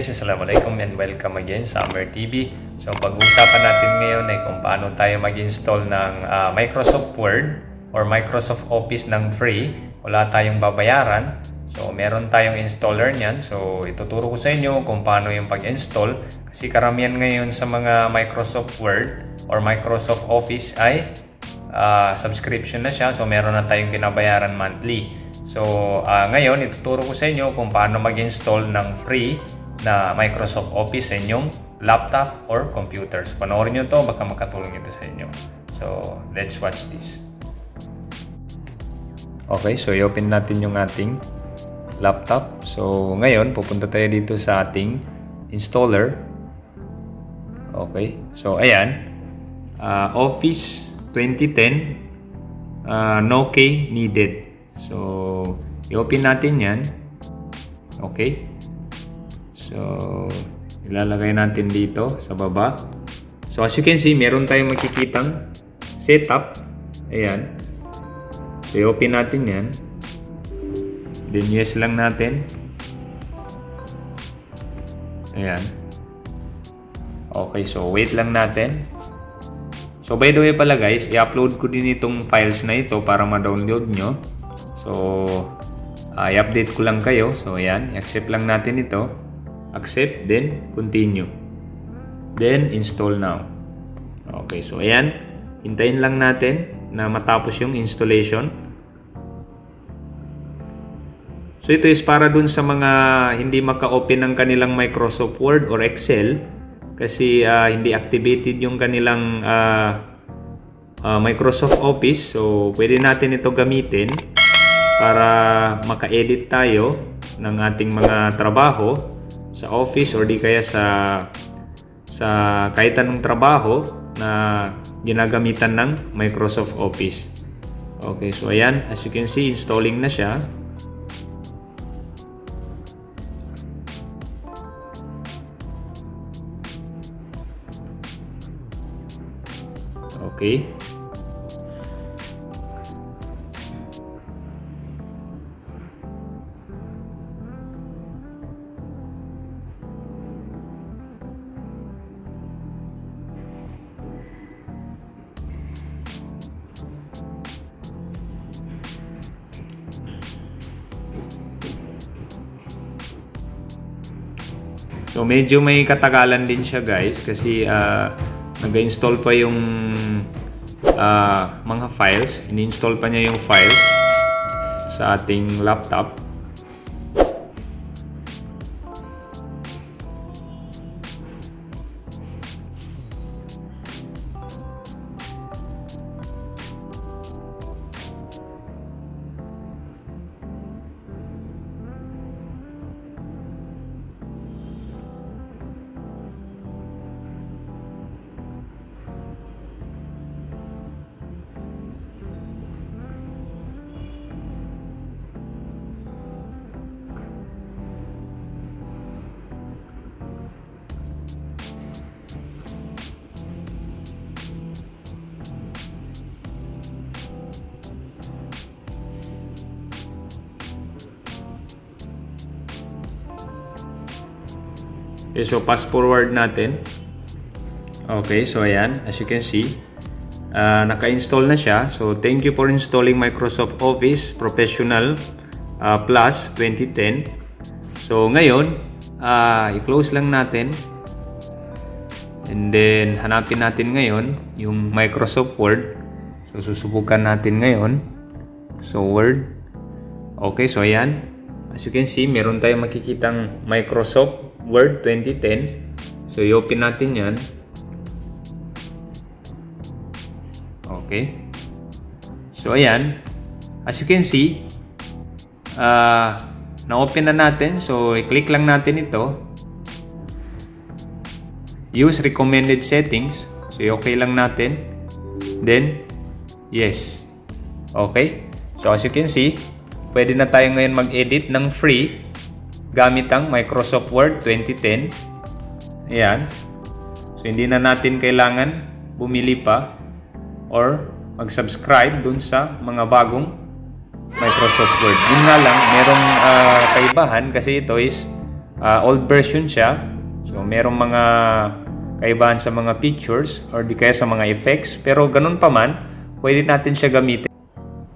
Guys, assalamualaikum and welcome again sa Amer TV. So pag-uusapan natin ngayon ay kung paano tayo mag-install ng Microsoft Word or Microsoft Office ng free. Wala tayong babayaran. So meron tayong installer niyan. So ituturo ko sa inyo kung paano yung pag-install. Kasi karamihan ngayon sa mga Microsoft Word or Microsoft Office ay subscription na siya. So meron na tayong binabayaran monthly. So ngayon ituturo ko sa inyo kung paano mag-install ng free na Microsoft Office sa inyong laptop or computers. Panoorin nyo to, baka makatulong ito sa inyo. So, let's watch this. Okay, so i-open natin yung ating laptop. So, ngayon, pupunta tayo dito sa ating installer. Okay, so ayan. Office 2010, no key needed. So, i-open natin yan. Okay. So, ilalagay natin dito sa baba. So, as you can see, meron tayong makikitang setup. Ayan. So, i-open natin yan. Then, yes lang natin. Ayan. Okay, so wait lang natin. So, by the way pala guys, i-upload ko din itong files na ito para ma-download nyo. So, i-update ko lang kayo. So, ayan. I-accept lang natin ito. Accept, then continue. Then install now. Okay, so ayan. Hintayin lang natin na matapos yung installation. So ito is para dun sa mga hindi maka-open ng kanilang Microsoft Word or Excel kasi hindi activated yung kanilang Microsoft Office. So pwede natin ito gamitin para maka-edit tayo ng ating mga trabaho sa office or di kaya sa kahit anong trabaho na ginagamitan ng Microsoft Office. Okay, so ayan, as you can see, installing na siya. Okay. So medyo may katagalan din siya guys kasi nag-install pa yung mga files. Ini-install pa niya yung files sa ating laptop. Okay, so fast forward natin. Okay, so ayan, as you can see, naka-install na siya. So thank you for installing Microsoft Office Professional Plus 2010. So ngayon, i-close lang natin. And then hanapin natin ngayon yung Microsoft Word. So susubukan natin ngayon. So Word. Okay, so ayan. As you can see, meron tayong makikitang Microsoft Word 2010. So, i-open natin yan. Okay. So, ayan. As you can see, na-open na natin. So, i-click lang natin ito. Use recommended settings. So, i-okay lang natin. Then, yes. Okay. So, as you can see, pwede na tayo ngayon mag-edit ng free gamit ang Microsoft Word 2010. Ayan. So, hindi na natin kailangan bumili pa or mag-subscribe dun sa mga bagong Microsoft Word. Yun nga lang, merong kaibahan kasi ito is old version siya. So merong mga kaibahan sa mga features or di kaya sa mga effects. Pero ganun pa man, pwede natin siya gamitin.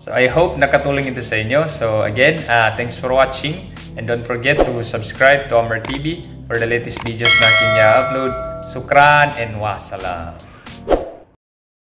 So I hope nakatulong ito sa inyo. So again, thanks for watching. And don't forget to subscribe to Amr TV for the latest videos na aking upload. Sukran and wassalam.